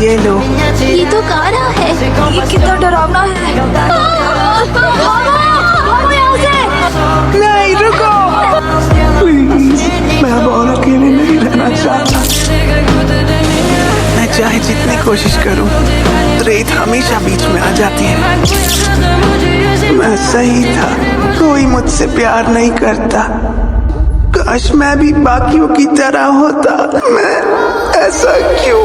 ये लो। ये तो कारा है। ये कितना डरावना है। भागो यहाँ से। नहीं रुको प्लीज, मैं अब और अकेले नहीं रहना चाहता। मैं चाहे जितनी कोशिश करूं, रेत हमेशा बीच में आ जाती है। मैं सही था, कोई मुझसे प्यार नहीं करता। काश मैं भी बाकियों की तरह होता। मैं ऐसा क्यों